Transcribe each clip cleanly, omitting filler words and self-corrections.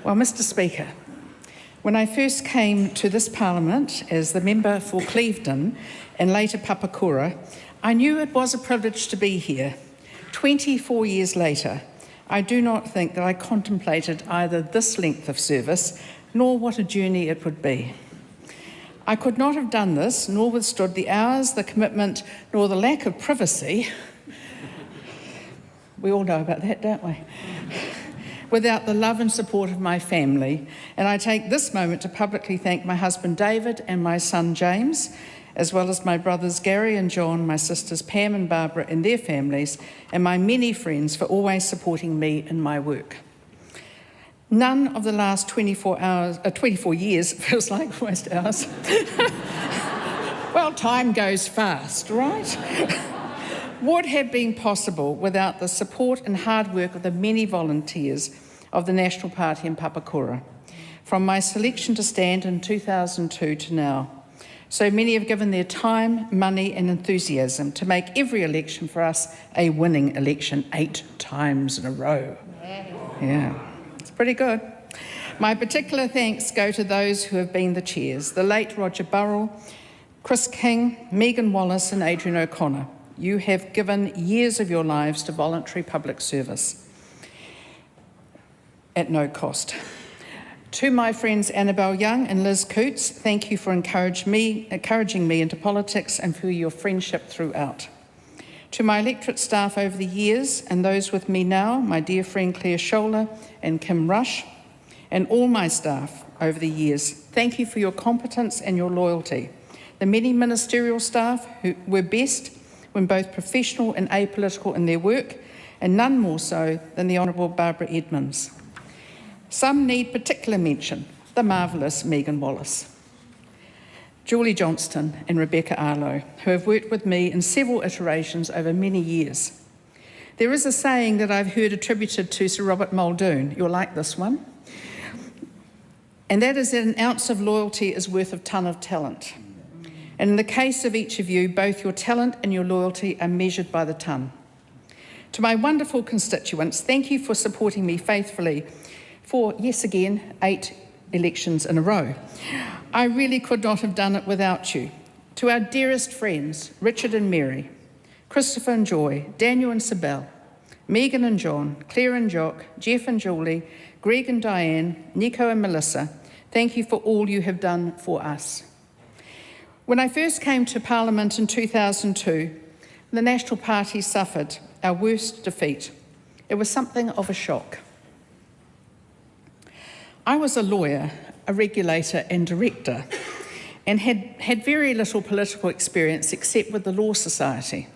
Well, Mr. Speaker, when I first came to this Parliament as the member for Clevedon and later Papakura, I knew it was a privilege to be here. 24 years later, I do not think that I contemplated either this length of service nor what a journey it would be. I could not have done this, nor withstood the hours, the commitment, nor the lack of privacy. We all know about that, don't we? Without the love and support of my family. And I take this moment to publicly thank my husband David and my son James, as well as my brothers Gary and John, my sisters Pam and Barbara and their families, and my many friends for always supporting me in my work. None of the last 24 years, feels like almost hours. Well, time goes fast, right? Would have been possible without the support and hard work of the many volunteers of the National Party in Papakura, from my selection to stand in 2002 to now. So many have given their time, money and enthusiasm to make every election for us a winning election 8 times in a row. Yeah, it's pretty good. My particular thanks go to those who have been the chairs, the late Roger Burrell, Chris King, Megan Wallace and Adrian O'Connor. You have given years of your lives to voluntary public service at no cost. To my friends Annabelle Young and Liz Coots, thank you for encouraging me into politics and for your friendship throughout. To my electorate staff over the years and those with me now, my dear friend Claire Scholler and Kim Rush, and all my staff over the years, thank you for your competence and your loyalty. The many ministerial staff who were best when both professional and apolitical in their work, and none more so than the Honourable Barbara Edmonds. Some need particular mention, the marvellous Megan Wallace, Julie Johnston and Rebecca Arlo, who have worked with me in several iterations over many years. There is a saying that I've heard attributed to Sir Robert Muldoon, you'll like this one, and that is that an ounce of loyalty is worth a tonne of talent. And in the case of each of you, both your talent and your loyalty are measured by the tonne. To my wonderful constituents, thank you for supporting me faithfully for, yes again, 8 elections in a row. I really could not have done it without you. To our dearest friends, Richard and Mary, Christopher and Joy, Daniel and Sibel, Megan and John, Claire and Jock, Jeff and Julie, Greg and Diane, Nico and Melissa, thank you for all you have done for us. When I first came to Parliament in 2002, the National Party suffered our worst defeat. It was something of a shock. I was a lawyer, a regulator and director, and had very little political experience except with the Law Society.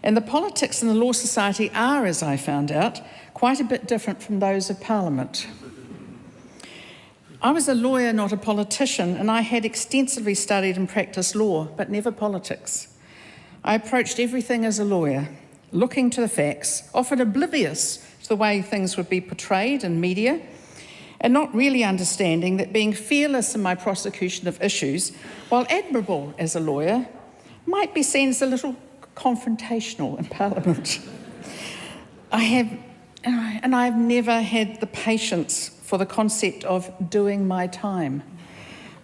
And the politics in the Law Society are, as I found out, quite a bit different from those of Parliament. I was a lawyer, not a politician, and I had extensively studied and practiced law, but never politics. I approached everything as a lawyer, looking to the facts, often oblivious to the way things would be portrayed in media, and not really understanding that being fearless in my prosecution of issues, while admirable as a lawyer, might be seen as a little confrontational in Parliament. I've never had the patience for the concept of doing my time,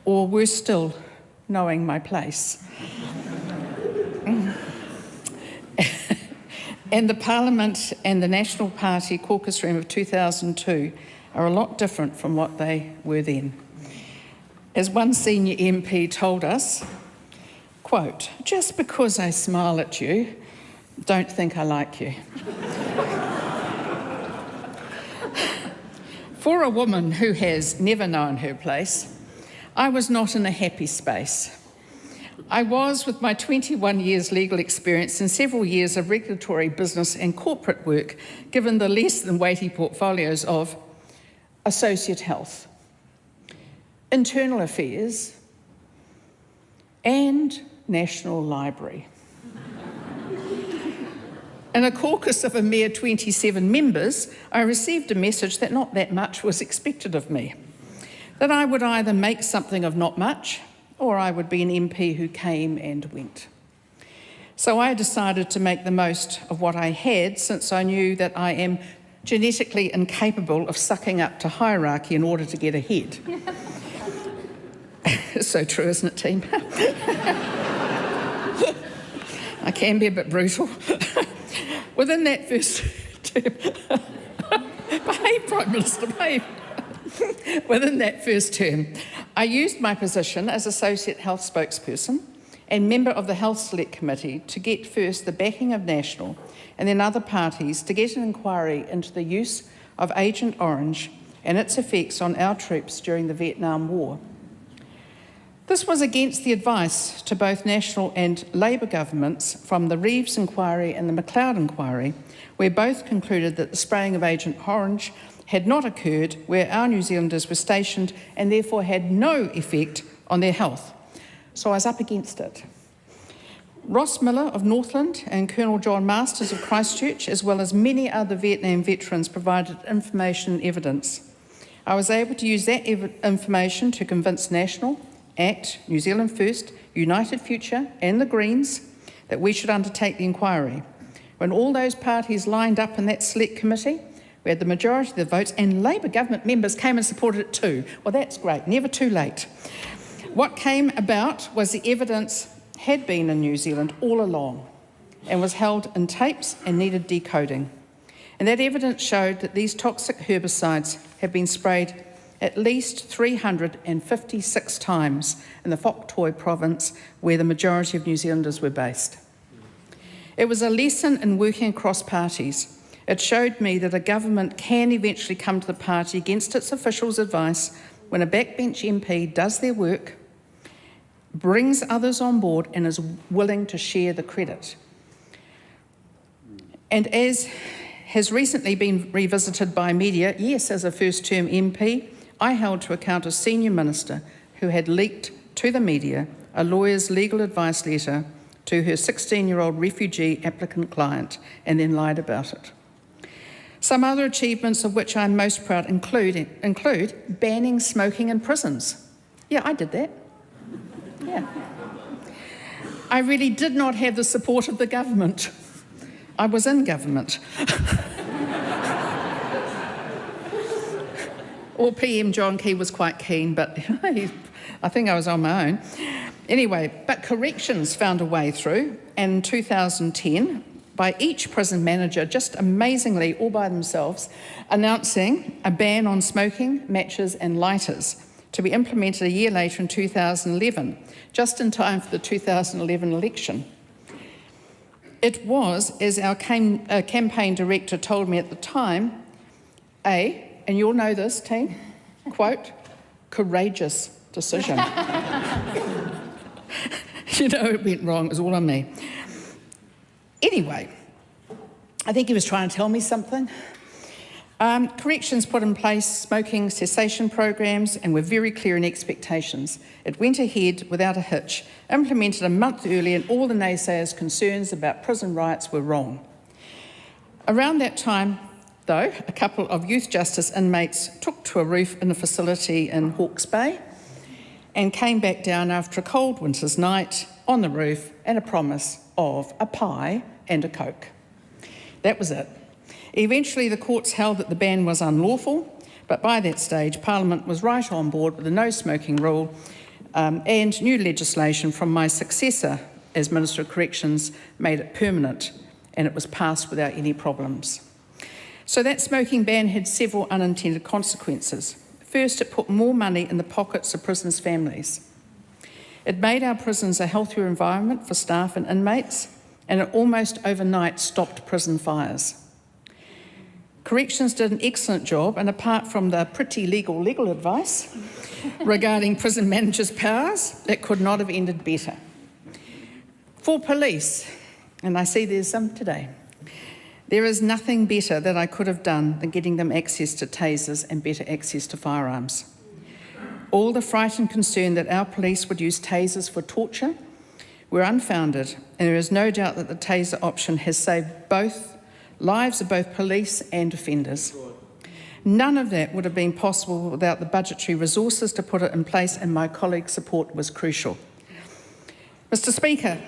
or worse still, knowing my place. And the Parliament and the National Party caucus room of 2002 are a lot different from what they were then. As one senior MP told us, quote, "Just because I smile at you, don't think I like you." For a woman who has never known her place, I was not in a happy space. I was, with my 21 years legal experience and several years of regulatory business and corporate work, given the less than weighty portfolios of Associate Health, Internal Affairs, and National Library. In a caucus of a mere 27 members, I received a message that not that much was expected of me, that I would either make something of not much, or I would be an MP who came and went. So I decided to make the most of what I had, since I knew that I am genetically incapable of sucking up to hierarchy in order to get ahead. It's so true, isn't it, team? I can be a bit brutal. Within that first term, behave, Prime Minister, behave. Within that first term, I used my position as Associate Health Spokesperson and member of the Health Select Committee to get first the backing of National and then other parties to get an inquiry into the use of Agent Orange and its effects on our troops during the Vietnam War. This was against the advice to both National and Labour governments from the Reeves inquiry and the McLeod inquiry, where both concluded that the spraying of Agent Orange had not occurred where our New Zealanders were stationed and therefore had no effect on their health. So I was up against it. Ross Miller of Northland and Colonel John Masters of Christchurch, as well as many other Vietnam veterans, provided information and evidence. I was able to use that information to convince National, ACT, New Zealand First, United Future and the Greens that we should undertake the inquiry. When all those parties lined up in that select committee, we had the majority of the votes and Labour government members came and supported it too. Well, that's great, never too late. What came about was the evidence had been in New Zealand all along and was held in tapes and needed decoding. And that evidence showed that these toxic herbicides have been sprayed at least 356 times in the Phok Toi province where the majority of New Zealanders were based. It was a lesson in working across parties. It showed me that a government can eventually come to the party against its officials' advice when a backbench MP does their work, brings others on board and is willing to share the credit. And as has recently been revisited by media, yes, as a first-term MP, I held to account a senior minister who had leaked to the media a lawyer's legal advice letter to her 16-year-old refugee applicant client and then lied about it. Some other achievements of which I'm most proud include banning smoking in prisons. Yeah, I did that. Yeah. I really did not have the support of the government. I was in government. Or PM John Key was quite keen, but I think I was on my own. Anyway, but corrections found a way through, and in 2010, by each prison manager, just amazingly all by themselves, announcing a ban on smoking, matches and lighters to be implemented a year later in 2011, just in time for the 2011 election. It was, as our campaign director told me at the time, and you'll know this, team, quote, courageous decision. You know it went wrong, it was all on me. Anyway, I think he was trying to tell me something. Corrections put in place smoking cessation programs and were very clear in expectations. It went ahead without a hitch, implemented a month early, and all the naysayers' concerns about prison riots were wrong. Around that time, though, a couple of youth justice inmates took to a roof in a facility in Hawke's Bay and came back down after a cold winter's night on the roof and a promise of a pie and a Coke. That was it. Eventually the courts held that the ban was unlawful, but by that stage Parliament was right on board with the no smoking rule and new legislation from my successor as Minister of Corrections made it permanent, and it was passed without any problems. So that smoking ban had several unintended consequences. First, it put more money in the pockets of prisoners' families. It made our prisons a healthier environment for staff and inmates, and it almost overnight stopped prison fires. Corrections did an excellent job, and apart from the pretty legal advice regarding prison managers' powers, it could not have ended better. For police, and I see there's some today, there is nothing better that I could have done than getting them access to tasers and better access to firearms. All the fright and concern that our police would use tasers for torture were unfounded, and there is no doubt that the taser option has saved both lives of both police and offenders. None of that would have been possible without the budgetary resources to put it in place, and my colleagues' support was crucial. Mr. Speaker,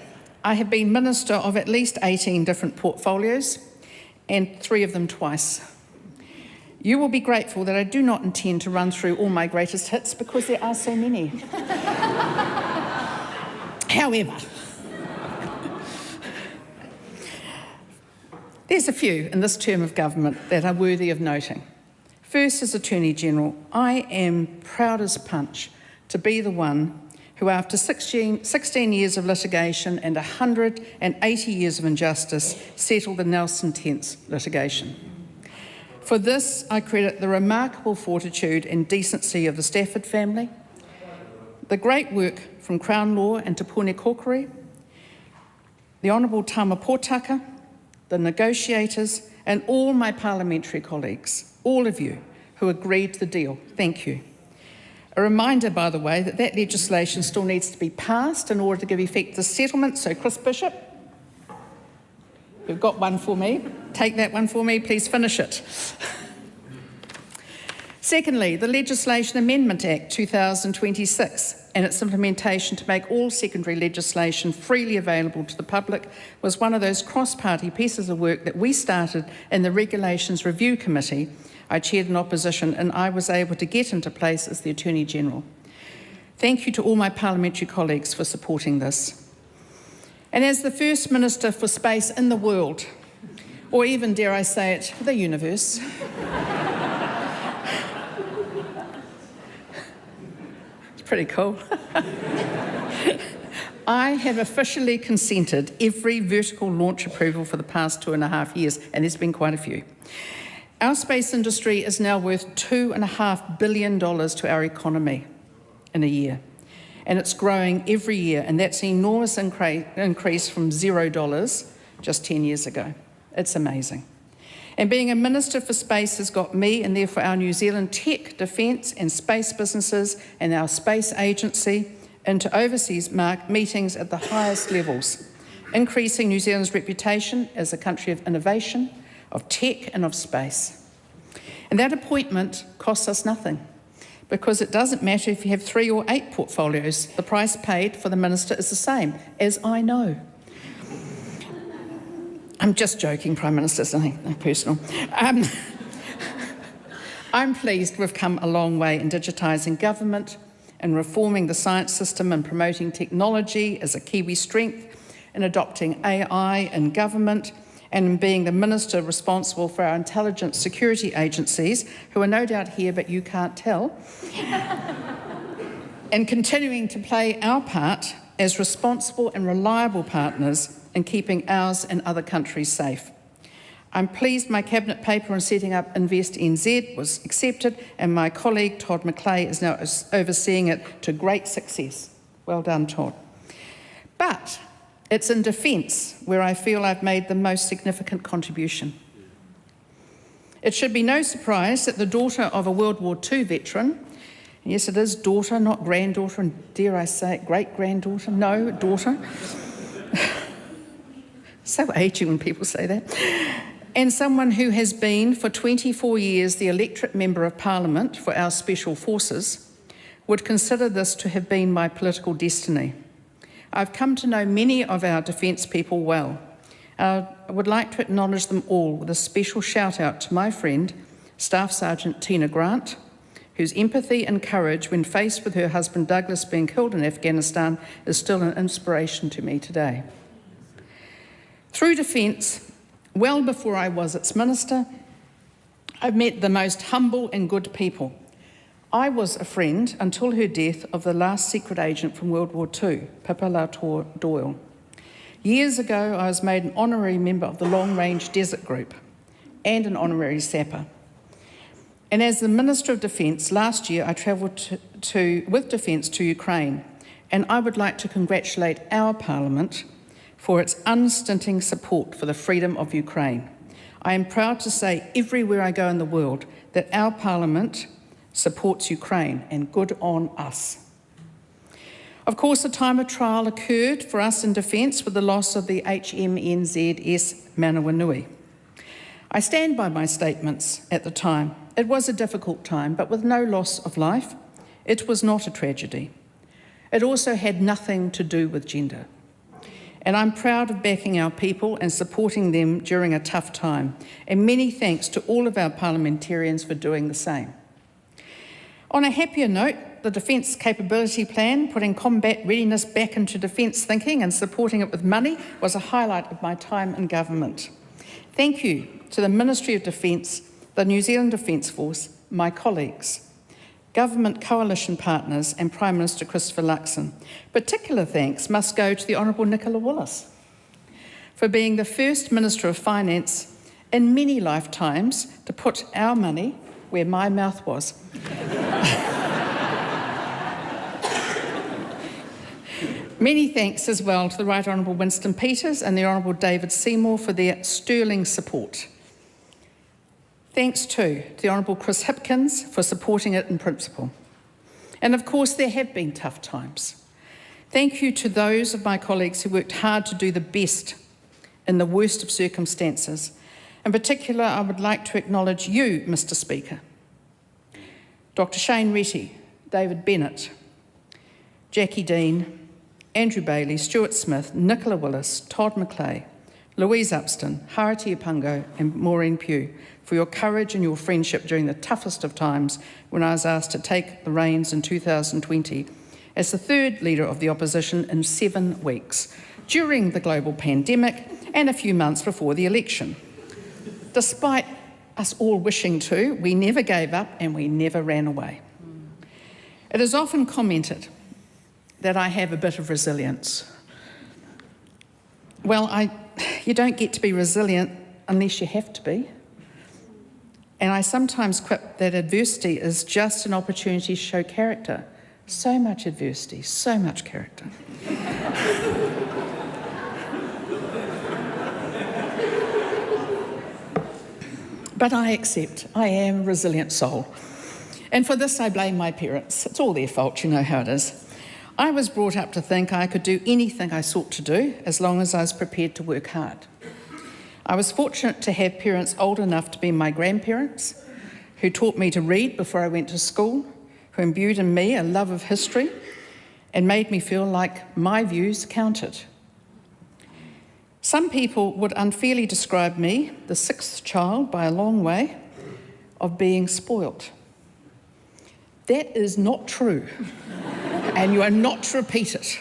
I have been Minister of at least 18 different portfolios, and 3 of them twice. You will be grateful that I do not intend to run through all my greatest hits because there are so many. However, there's a few in this term of government that are worthy of noting. First, as Attorney General, I am proud as punch to be the one who, after 16 years of litigation and 180 years of injustice, settled the Nelson Tents litigation. For this, I credit the remarkable fortitude and decency of the Stafford family, the great work from Crown Law and Te Pone Kokore, the Honourable Tama Pōtaka, the negotiators, and all my parliamentary colleagues, all of you who agreed to the deal. Thank you. A reminder, by the way, that that legislation still needs to be passed in order to give effect to the settlement. So, Chris Bishop, you've got one for me. Take that one for me, please finish it. Secondly, the Legislation Amendment Act 2026 and its implementation to make all secondary legislation freely available to the public was one of those cross-party pieces of work that we started in the Regulations Review Committee. I chaired in opposition and I was able to get into place as the Attorney General. Thank you to all my parliamentary colleagues for supporting this. And as the first Minister for Space in the world, or even, dare I say it, the universe, it's pretty cool. I have officially consented every vertical launch approval for the past 2.5 years, and there's been quite a few. Our space industry is now worth $2.5 billion to our economy in a year, and it's growing every year, and that's an enormous increase from $0 just 10 years ago. It's amazing. And being a Minister for Space has got me, and therefore our New Zealand tech, defence and space businesses and our space agency into overseas meetings at the highest levels, increasing New Zealand's reputation as a country of innovation, of tech and of space. And that appointment costs us nothing, because it doesn't matter if you have 3 or 8 portfolios, the price paid for the Minister is the same, as I know. I'm just joking, Prime Minister, it's nothing personal. I'm pleased we've come a long way in digitising government and reforming the science system and promoting technology as a Kiwi strength, in adopting AI in government, and in being the Minister responsible for our intelligence security agencies, who are no doubt here but you can't tell, and continuing to play our part as responsible and reliable partners in keeping ours and other countries safe. I'm pleased my Cabinet paper on setting up Invest NZ was accepted, and my colleague Todd McClay is now overseeing it to great success. Well done, Todd. But it's in defence where I feel I've made the most significant contribution. It should be no surprise that the daughter of a World War II veteran, and yes, it is daughter, not granddaughter, and dare I say it, great-granddaughter, no, daughter. So aging when people say that. And someone who has been for 24 years the electorate member of Parliament for our Special Forces would consider this to have been my political destiny. I've come to know many of our defence people well. I would like to acknowledge them all with a special shout out to my friend, Staff Sergeant Tina Grant, whose empathy and courage when faced with her husband Douglas being killed in Afghanistan is still an inspiration to me today. Through defence, well before I was its Minister, I've met the most humble and good people. I was a friend until her death of the last secret agent from World War II, Pippa Lautour Doyle. Years ago, I was made an honorary member of the Long Range Desert Group and an honorary sapper. And as the Minister of Defence, last year I travelled with Defence to Ukraine, and I would like to congratulate our Parliament for its unstinting support for the freedom of Ukraine. I am proud to say everywhere I go in the world that our Parliament supports Ukraine, and good on us. Of course, a time of trial occurred for us in defence with the loss of the HMNZS Manawanui. I stand by my statements at the time. It was a difficult time, but with no loss of life. It was not a tragedy. It also had nothing to do with gender. And I'm proud of backing our people and supporting them during a tough time. And many thanks to all of our parliamentarians for doing the same. On a happier note, the Defence Capability Plan, putting combat readiness back into defence thinking and supporting it with money, was a highlight of my time in government. Thank you to the Ministry of Defence, the New Zealand Defence Force, my colleagues, government coalition partners and Prime Minister Christopher Luxon. Particular thanks must go to the Honourable Nicola Willis for being the first Minister of Finance in many lifetimes to put our money where my mouth was. Many thanks as well to the Right Honourable Winston Peters and the Honourable David Seymour for their sterling support. Thanks too to the Honourable Chris Hipkins for supporting it in principle. And of course there have been tough times. Thank you to those of my colleagues who worked hard to do the best in the worst of circumstances. In particular, I would like to acknowledge you, Mr Speaker, Dr Shane Retty, David Bennett, Jackie Dean, Andrew Bailey, Stuart Smith, Nicola Willis, Todd McClay, Louise Upston, Harati Apungo and Maureen Pugh for your courage and your friendship during the toughest of times when I was asked to take the reins in 2020 as the third Leader of the Opposition in 7 weeks, during the global pandemic and a few months before the election. Despite us all wishing to, we never gave up and we never ran away. It is often commented that I have a bit of resilience. Well, you don't get to be resilient unless you have to be. And I sometimes quip that adversity is just an opportunity to show character. So much adversity, so much character. But I accept, I am a resilient soul. And for this I blame my parents. It's all their fault, you know how it is. I was brought up to think I could do anything I sought to do as long as I was prepared to work hard. I was fortunate to have parents old enough to be my grandparents, who taught me to read before I went to school, who imbued in me a love of history and made me feel like my views counted. Some people would unfairly describe me, the 6th child by a long way, of being spoilt. That is not true. And you are not to repeat it.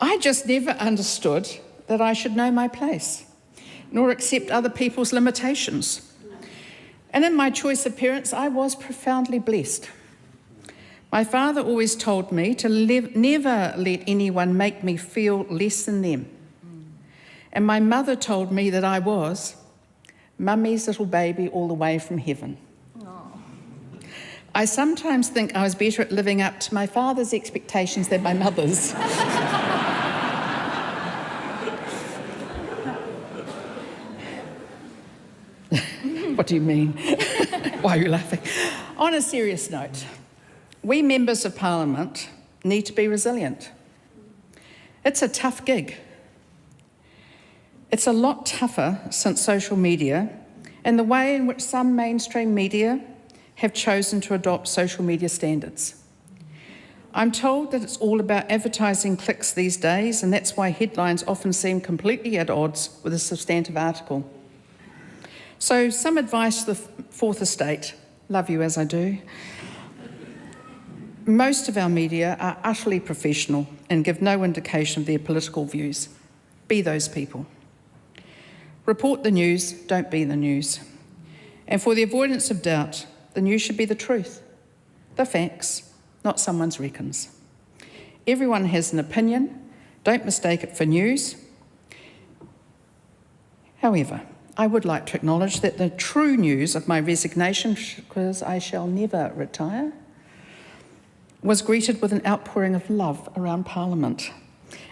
I just never understood that I should know my place, nor accept other people's limitations. And in my choice of parents, I was profoundly blessed. My father always told me to never let anyone make me feel less than them. And my mother told me that I was Mummy's little baby all the way from heaven. I sometimes think I was better at living up to my father's expectations than my mother's. What do you mean? Why are you laughing? On a serious note, we members of Parliament need to be resilient. It's a tough gig. It's a lot tougher since social media and the way in which some mainstream media have chosen to adopt social media standards. I'm told that it's all about advertising clicks these days, and that's why headlines often seem completely at odds with a substantive article. So some advice to the Fourth Estate, love you as I do. Most of our media are utterly professional and give no indication of their political views. Be those people. Report the news, don't be the news. And for the avoidance of doubt, the news should be the truth, the facts, not someone's reckons. Everyone has an opinion, don't mistake it for news. However, I would like to acknowledge that the true news of my resignation, because I shall never retire, was greeted with an outpouring of love around Parliament.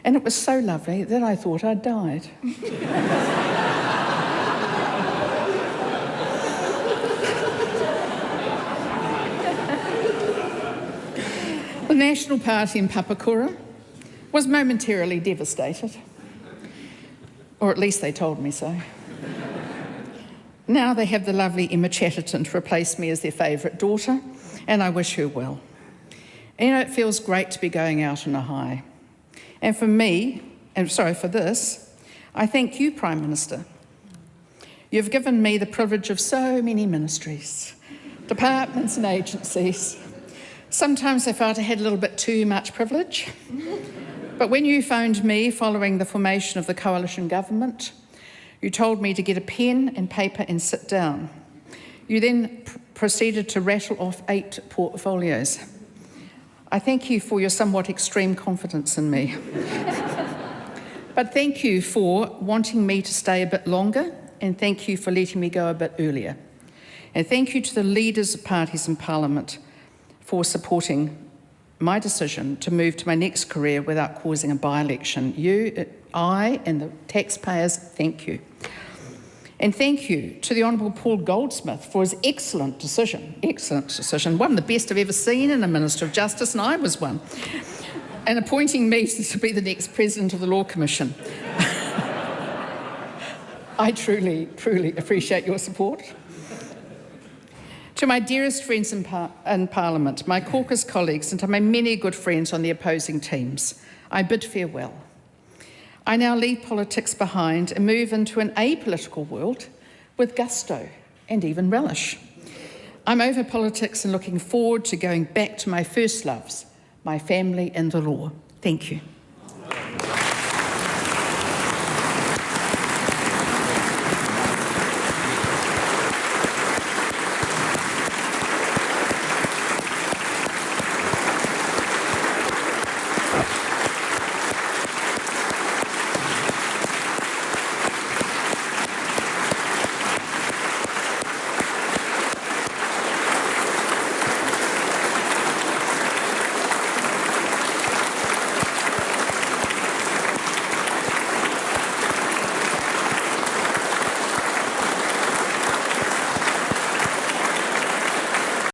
And it was so lovely that I thought I'd died. The National Party in Papakura was momentarily devastated, or at least they told me so. Now they have the lovely Emma Chatterton to replace me as their favourite daughter, and I wish her well. And, you know, it feels great to be going out on a high. And for this, I thank you, Prime Minister. You've given me the privilege of so many ministries, departments and agencies. Sometimes I felt I had a little bit too much privilege. But when you phoned me following the formation of the coalition government, you told me to get a pen and paper and sit down. You then proceeded to rattle off 8 portfolios. I thank you for your somewhat extreme confidence in me. But thank you for wanting me to stay a bit longer, and thank you for letting me go a bit earlier. And thank you to the leaders of parties in Parliament for supporting my decision to move to my next career without causing a by-election. I and the taxpayers, thank you. And thank you to the Honourable Paul Goldsmith for his excellent decision, one of the best I've ever seen in a Minister of Justice, and I was one, and appointing me to be the next President of the Law Commission. I truly, truly appreciate your support. To my dearest friends in Parliament, my caucus colleagues, and to my many good friends on the opposing teams, I bid farewell. I now leave politics behind and move into an apolitical world with gusto and even relish. I'm over politics and looking forward to going back to my first loves, my family and the law. Thank you.